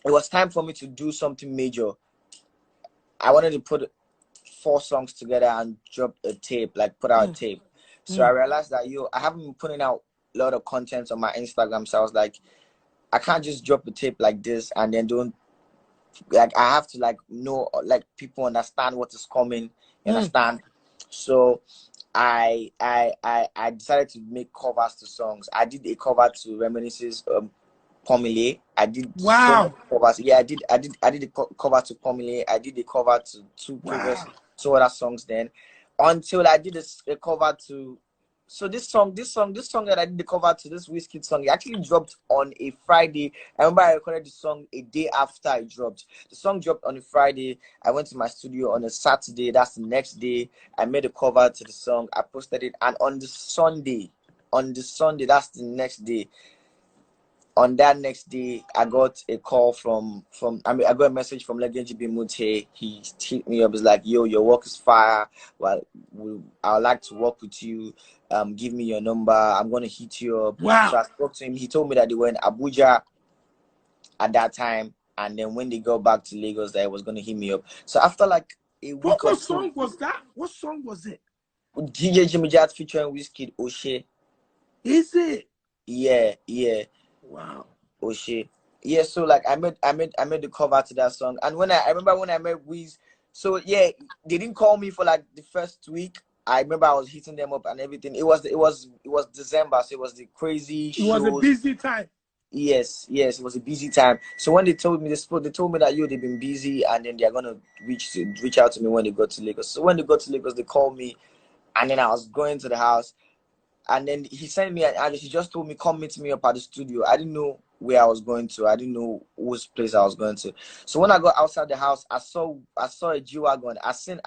it was time for me to do something major. I wanted to put 4 songs together and drop a tape, like put out a tape. So I realized that I haven't been putting out a lot of content on my Instagram. So I was like, I can't just drop a tape like this and then don't, like, I have to like know, like, people understand what is coming. You understand? So I decided to make covers to songs. I did a cover to Reminiscences, Pomile. I did so many covers. Yeah, I did a cover to Pomile. I did a cover to 2 other songs then, until I did a cover to. So this song that I did the cover to, this Wizkid song, it actually dropped on a Friday. I remember I recorded the song a day after it dropped. The song dropped on a Friday. I went to my studio on a Saturday. That's the next day. I made a cover to the song. I posted it, and on the Sunday, that's the next day. On that next day, I got a call I got a message from Legendary Beats. He hit me up. He's like, "Yo, your work is fire. Well, I would like to work with you. Give me your number. I'm gonna hit you up." So I spoke to him. He told me that they were in Abuja at that time, and then when they got back to Lagos, that he was gonna hit me up. So after like a week what song was that? What song was it? DJ Jimmy Jatt featuring Wizkid, Oshe. Is it? Yeah. Wow. Oshe. Yeah, so like I made the cover to that song. And I remember when I met Wiz, so yeah, they didn't call me for like the first week. I remember I was hitting them up and everything. It was December, so it was the crazy shows. It was a busy time. Yes, it was a busy time. So when they told me they told me that they've been busy and then they're gonna reach out to me when they got to Lagos. So when they got to Lagos, they called me, and then I was going to the house. And then he sent me an address. He just told me, come meet me up at the studio. I didn't know where I was going to. I didn't know whose place I was going to. So when I got outside the house, I saw a G-Wagon. I'd seen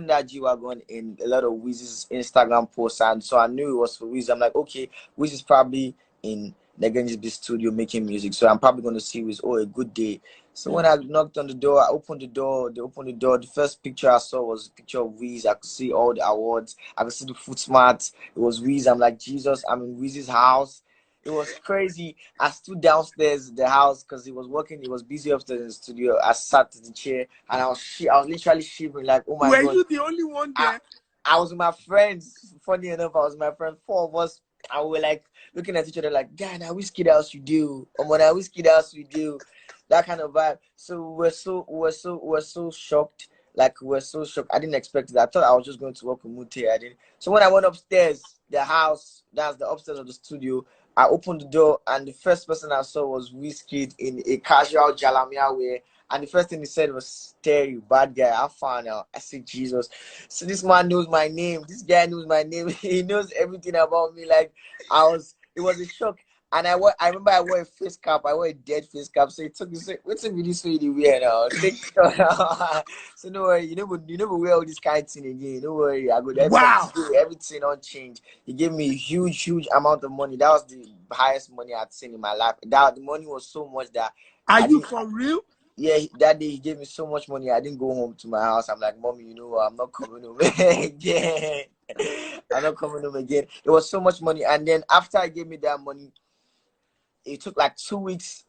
that G-Wagon in a lot of Wiz's Instagram posts. And so I knew it was for Wiz. I'm like, okay, Wiz is probably in the studio making music. So I'm probably going to see Wiz. Oh, a good day. So when I knocked on the door, I opened the door. They opened the door. The first picture I saw was a picture of Wiz. I could see all the awards. I could see the foot smarts. It was Wiz. I'm like, Jesus, I'm in Wiz's house. It was crazy. I stood downstairs in the house because he was working. He was busy upstairs in the studio. I sat in the chair and I was literally shivering, like, oh my God. Were you the only one there? I was with my friends. Funny enough, I was with my friend. 4 of us. And we were like looking at each other like, God, now Wizkid else you do. When I Wizkid else we do. That kind of vibe. So we're so shocked. Like, we're so shocked. I didn't expect it. I thought I was just going to work with Mutay. I didn't. So when I went upstairs, the house, that's the upstairs of the studio, I opened the door and the first person I saw was Wizkid in a casual Jalamia wear. And the first thing he said was, Terry, bad guy. I found out. I said, Jesus. So this man knows my name. This guy knows my name. He knows everything about me. Like, it was a shock. And I remember I wore a face cap. I wore a dead face cap. So it took me, so what's the video so you wear now? So no worry, you never wear all this kind of thing again. Don't worry, I go there. Wow. Everything unchanged. He gave me a huge amount of money. That was the highest money I'd seen in my life. The money was so much that. Are you for real? Yeah, that day he gave me so much money. I didn't go home to my house. I'm like, Mommy, you know what? I'm not coming home again. I'm not coming home again. It was so much money. And then after I gave me that money, it took like 2 weeks.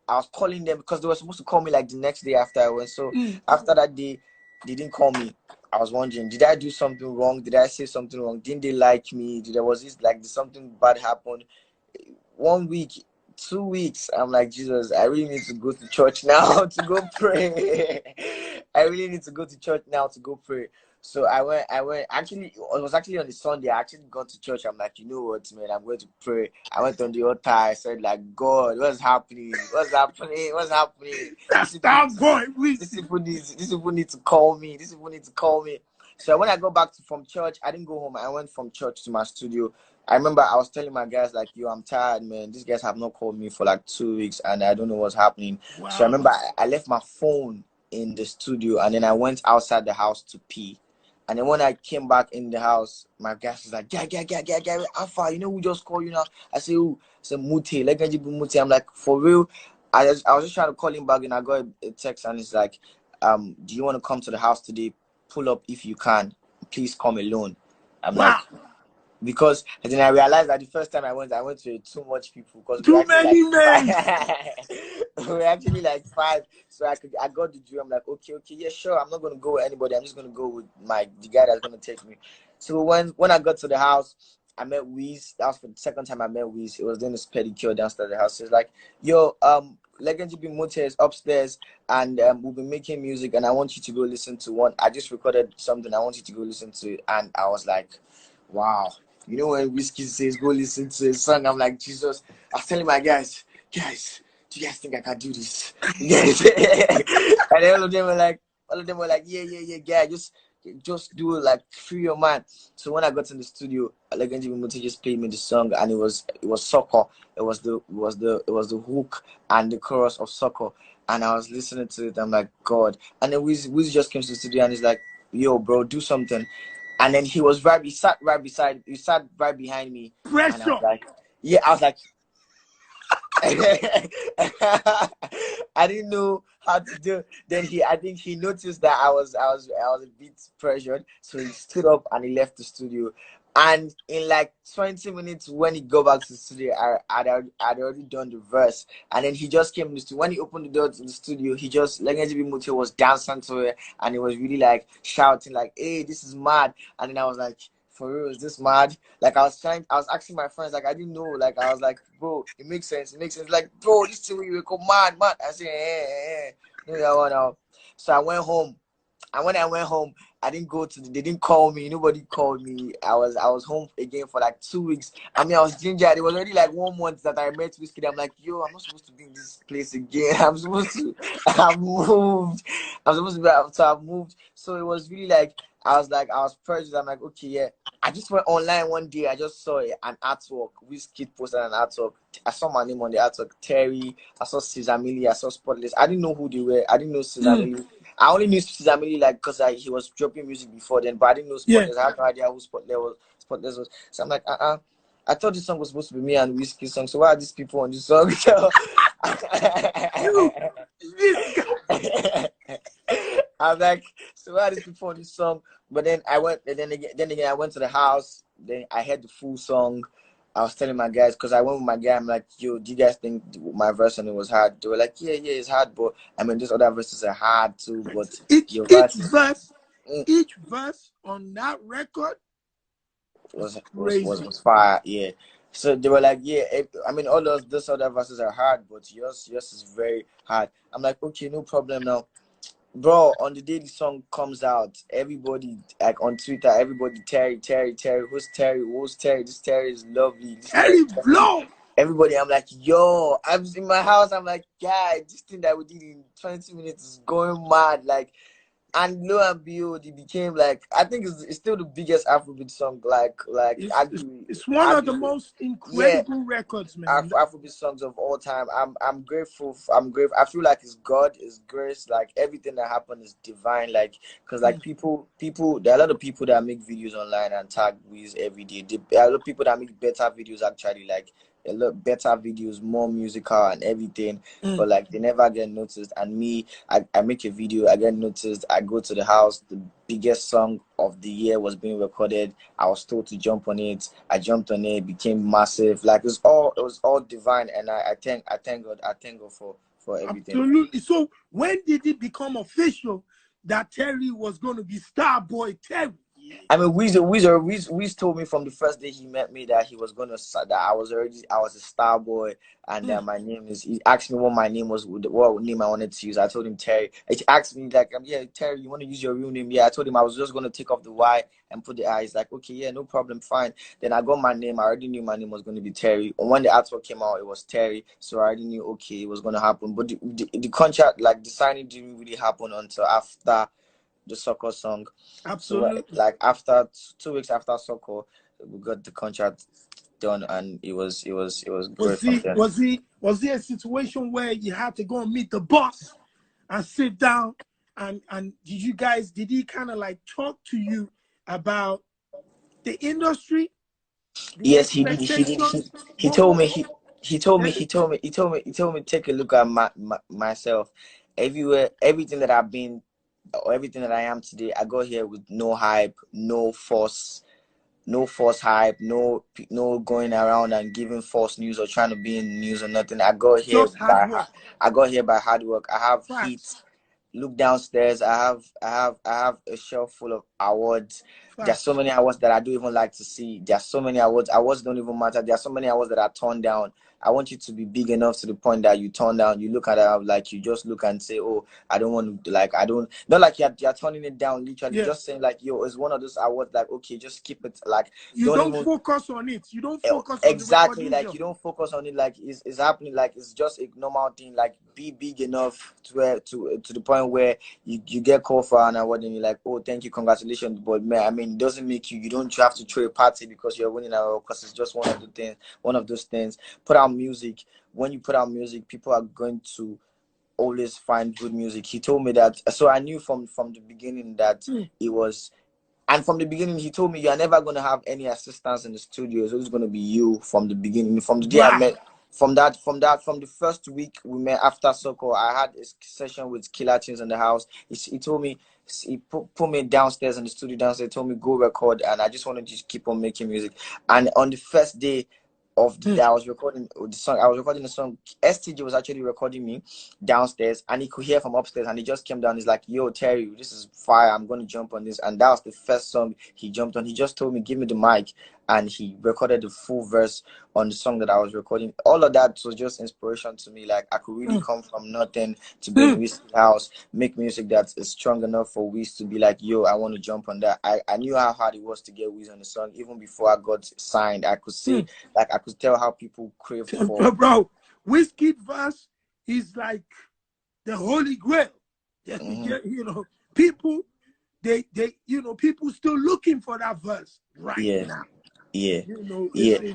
I was calling them because they were supposed to call me like the next day after I went. So after that day, they didn't call me. I was wondering, did I do something wrong? Did I say something wrong? Didn't they like me? Did something bad happen? 1 week, 2 weeks, I'm like, Jesus, I really need to go to church now to go pray. I really need to go to church now to go pray. So I went, actually, it was actually on the Sunday. I actually got to church. I'm like, you know what, man, I'm going to pray. I went on the altar. I said, like, God, what's happening? What's happening? What's happening? These people need to call me. These people need to call me. So when I go back from church, I didn't go home. I went from church to my studio. I remember I was telling my guys, like, yo, I'm tired, man. These guys have not called me for like 2 weeks and I don't know what's happening. Wow. So I remember I left my phone in the studio and then I went outside the house to pee. And then when I came back in the house, my guys was like, yeah, Alpha, you know who just called you now? I say, who? I said, Mutay, Legendary Mutay. I'm like, for real? I was just trying to call him back and I got a text and it's like, do you want to come to the house today? Pull up if you can. Please come alone. I'm like, because and then I realized that the first time I went to too much people because too many men. we're actually like 5. So I got the dream. I'm like, okay, yeah, sure. I'm not gonna go with anybody. I'm just gonna go with the guy that's gonna take me. So when I got to the house, I met Wiz. That was for the second time I met Wiz. It was doing this pedicure downstairs the house. He's like, yo, Legendary Mutay is upstairs, and we'll be making music, and I want you to go listen to one. I just recorded something. I want you to go listen to it. And I was like, wow. You know when Wizkid says go listen to a song, I'm like, Jesus. I was telling my guys, do you guys think I can do this? Yes. And all of them were like, yeah, just do it, like free your mind. So when I got in the studio, Legendary Mutay just played me the song, and it was Soco. It was the hook and the chorus of Soco, and I was listening to it. I'm like, God. And then Wiz just came to the studio and he's like, yo, bro, do something. And then he sat right behind me, and I Pressure. was like, yeah, I was like, I didn't know how to do. Then I think he noticed that I was a bit pressured, so he stood up and he left the studio. And in like 20 minutes, when he go back to the studio, I'd already done the verse. And then he just came to the studio. When he opened the door to the studio, Legendary Mutay was dancing to it, and he was really like shouting like, "Hey, this is mad!" And then I was like, for real, is this mad? Like I was asking my friends, like I didn't know, like I was like, bro, it makes sense. Like, bro, this thing we go mad. I said, no, that one out. So I went home. And when I went home, I didn't go to they didn't call me, nobody called me. I was home again for like 2 weeks. I mean, I was ginger. It was already like 1 month that I met Wizkid. I'm like, yo, I'm not supposed to be in this place again. I'm supposed to I've moved. I'm supposed to be so I've moved. So it was really like I was prejudiced. I'm like, okay, yeah. I just went online one day. I just saw an artwork. Wizkid posted an artwork. I saw my name on the artwork. Terry. I saw Cizamili. I saw Spotless. I didn't know who they were. I didn't know Cizamili. I only knew Cizamili like because he was dropping music before then, but I didn't know Spotless. Yeah. I had no idea who Spotless was. So I'm like, I thought this song was supposed to be me and Wizkid song. So why are these people on this song? So You, this guy. I'm like, so why are these people on this song? But then I went, and then again, I went to the house. Then I heard the full song. I was telling my guys because I went with my guy. I'm like, yo, do you guys think my verse on it was hard? They were like, yeah, it's hard, but I mean, these other verses are hard too. But Each your verse each verse on that record is crazy. was fire, yeah. So they were like, yeah, I mean, all those other verses are hard, but yours is very hard. I'm like, okay, no problem now. Bro, on the day the song comes out, everybody like on Twitter, everybody Terry, who's Terry? This Terry is lovely. This Terry blow. Everybody, I'm like, yo, I'm in my house. I'm like, guy, this thing that we did in 20 minutes is going mad. Like, and lo and behold, it became like I think it's still the biggest Afrobeat song. It's one of the most incredible records, man. Afrobeat songs of all time. I'm grateful. I'm grateful. I feel like it's God, it's grace. Like everything that happened is divine. Like because like people, there are a lot of people that make videos online and tag Wiz every day. There are a lot of people that make better videos actually. Like a lot better videos, more musical and everything, but like they never get noticed. And me, I make a video, I get noticed, I go to the house, the biggest song of the year was being recorded. I was told to jump on it. I jumped on it, became massive. Like it was all divine, and I thank God for everything. Absolutely. So when did it become official that Terry was going to be Starboy Terri? I mean, Wiz told me from the first day he met me that he was gonna that I was a star boy, and that my name is. He asked me what my name was, what name I wanted to use. I told him Terry. He asked me like, yeah, Terry, you want to use your real name? Yeah, I told him I was just gonna take off the Y and put the I. He's like, okay, yeah, no problem, fine. Then I got my name. I already knew my name was gonna be Terry. And when the artwork came out, it was Terry, so I already knew okay, it was gonna happen. But the contract, like the signing, didn't really happen until after the Soco song. Absolutely. So like after 2 weeks after Soco, we got the contract done, and it was great. Was there a situation where you had to go and meet the boss and sit down and did he kind of like talk to you about the industry? Yes, he did. He told me take a look at myself. Everything that I've been or everything that I am today, I got here with no hype, no force, no false hype, no going around and giving false news or trying to be in news or nothing. I got here Just hard work. by hard work. I have Facts. hits. Look downstairs. I have a shelf full of awards. There's so many awards that I don't even like to see. There's so many awards. Awards don't even matter. There's so many awards that I turned down. I want you to be big enough to the point that you turn down. You look at it like you just look and say, "Oh, I don't want to." Like I don't. Not like you're turning it down. Literally, just saying like, "Yo, it's one of those awards." Like, okay, just keep it. Like, you don't even focus on it. You don't focus on exactly the like you don't focus on it like it's happening. Like it's just a normal thing. Like be big enough to the point where you get called for an award and you're like, "Oh, thank you, congratulations." But man, I mean, it doesn't make you don't have to throw a party because you're winning an award, because it's just one of those things. Put out music. When you put out music, people are going to always find good music. He told me that, so I knew from the beginning that it was. And from the beginning, he told me, "You're never going to have any assistants in the studio. It's always going to be you from the beginning." From the day I met, from the first week we met after Soco, I had a session with Killer Tunes in the house. He told me, he put me downstairs in the studio downstairs, told me, "Go record." And I just wanted to just keep on making music. And on the first day of the day I was recording the song, STJ was actually recording me downstairs, and he could hear from upstairs, and he just came down. He's like, "Yo, Terry, this is fire. I'm going to jump on this." And that was the first song he jumped on. He just told me, "Give me the mic," and he recorded the full verse on the song that I was recording. All of that was just inspiration to me. Like I could really come from nothing to be in Wizkid's house, make music that is strong enough for Wiz to be like, "Yo, I want to jump on that." I knew how hard it was to get Wiz on the song. Even before I got signed, I could see, like I could tell how people crave for. Bro, Wizkid verse is like the holy grail. You know, people they people still looking for that verse right now. You know,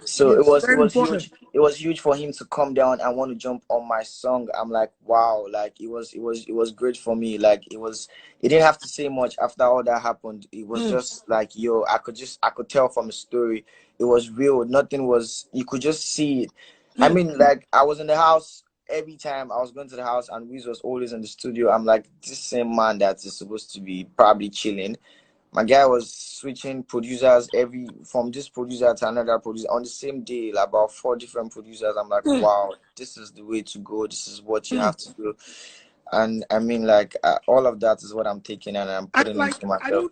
So it was important. huge. It was huge for him to come down and want to jump on my song. I'm like, wow, like it was great for me. Like it didn't have to say much after all that happened. It was just like, yo, I could tell from the story. It was real. Nothing was, you could just see it. I mean, like I was in the house every time I was going to the house and Wiz was always in the studio. I'm like, this same man that is supposed to be probably chilling. My guy was switching producers from this producer to another producer on the same day, like about 4 different producers. I'm like, wow, this is the way to go. This is what you have to do. And I mean, like all of that is what I'm taking and I'm putting into myself.